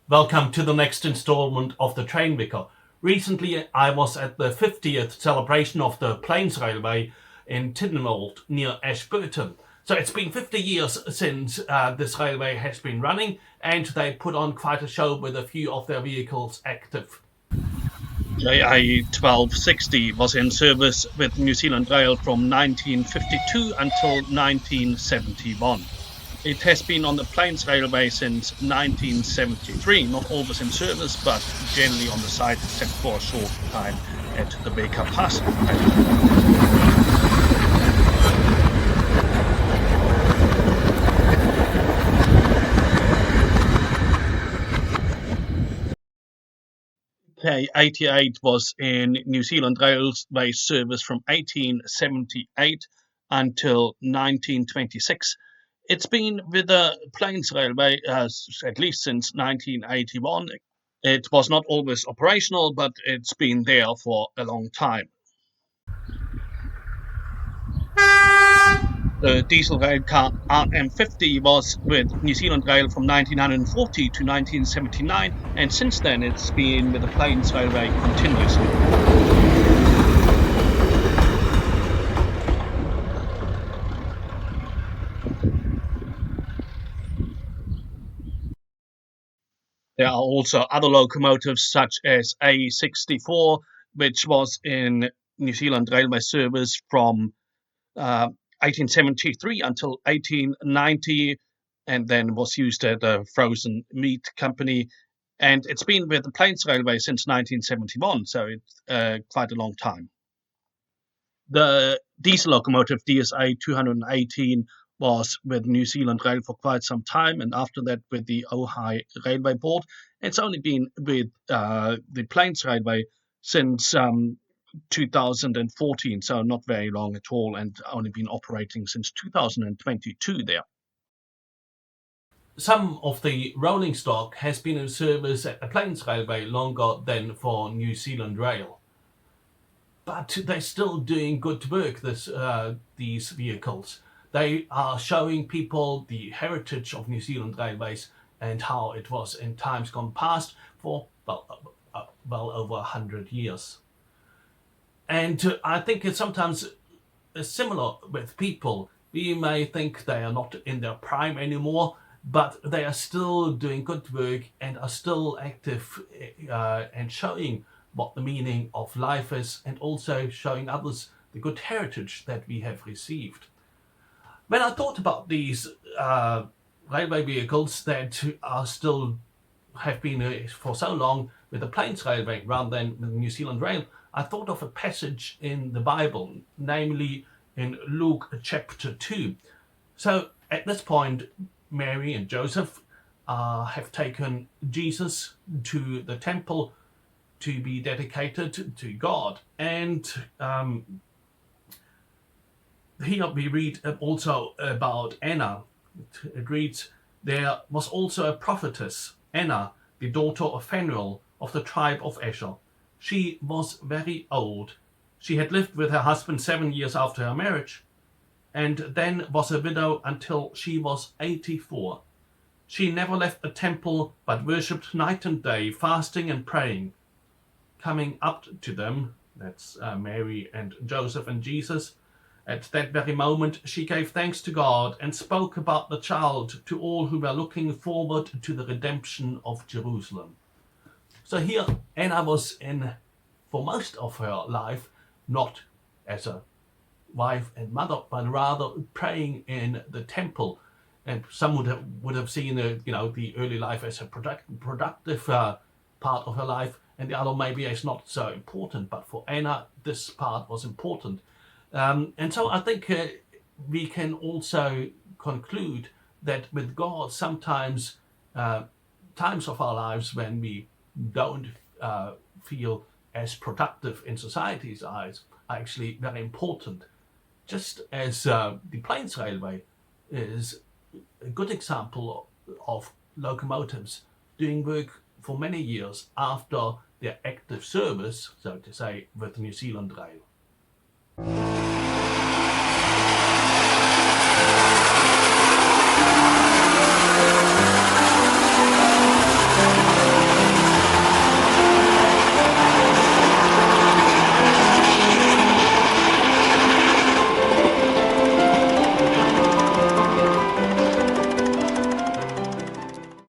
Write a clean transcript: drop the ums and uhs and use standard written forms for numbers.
Welcome to the next installment of the Train Vicar. Recently I was at the 50th celebration of the Plains Railway in Tiddenwald near Ashburton. So it's been 50 years since this railway has been running, and they put on quite a show with a few of their vehicles active. JA 1260 was in service with New Zealand Rail from 1952 until 1971. It has been on the Plains Railway since 1973, not always in service, but generally on the site, except for a short time at the Vicar Pass. K88 was in New Zealand Railway service from 1878 until 1926. It's been with the Plains Railway at least since 1981. It was not always operational, but it's been there for a long time. The diesel rail car RM50 was with New Zealand Rail from 1940 to 1979, and since then it's been with the Plains Railway continuously. There are also other locomotives such as A64, which was in New Zealand Railway service from 1873 until 1890, and then was used at a frozen meat company. And it's been with the Plains Railway since 1971, so it's quite a long time. The diesel locomotive DSA 218 was with New Zealand Rail for quite some time, and after that with the Ojai Railway Board. It's only been with the Plains Railway since 2014, so not very long at all, and only been operating since 2022 there. Some of the rolling stock has been in service at the Plains Railway longer than for New Zealand Rail. But they're still doing good work, these vehicles. They are showing people the heritage of New Zealand Railways and how it was in times gone past for well over 100 years. And I think it's sometimes similar with people. We may think they are not in their prime anymore, but they are still doing good work and are still active and showing what the meaning of life is, and also showing others the good heritage that we have received. When I thought about these railway vehicles that are still have been for so long with the Plains Railway rather than with New Zealand Rail, I thought of a passage in the Bible, namely in Luke chapter 2. So at this point, Mary and Joseph have taken Jesus to the temple to be dedicated to God. And here we read also about Anna. It reads, "There was also a prophetess, Anna, the daughter of Phanuel of the tribe of Asher. She was very old. She had lived with her husband 7 years after her marriage, and then was a widow until she was 84. She never left the temple, but worshipped night and day, fasting and praying. Coming up to them," that's Mary and Joseph and Jesus, "at that very moment she gave thanks to God and spoke about the child to all who were looking forward to the redemption of Jerusalem." So here Anna was in, for most of her life, not as a wife and mother, but rather praying in the temple. And some would have seen the early life as a productive part of her life, and the other maybe as not so important. But for Anna, this part was important. And so I think we can also conclude that with God, sometimes times of our lives when we don't feel as productive in society's eyes are actually very important. Just as the Plains Railway is a good example of locomotives doing work for many years after their active service, so to say, with New Zealand Rail.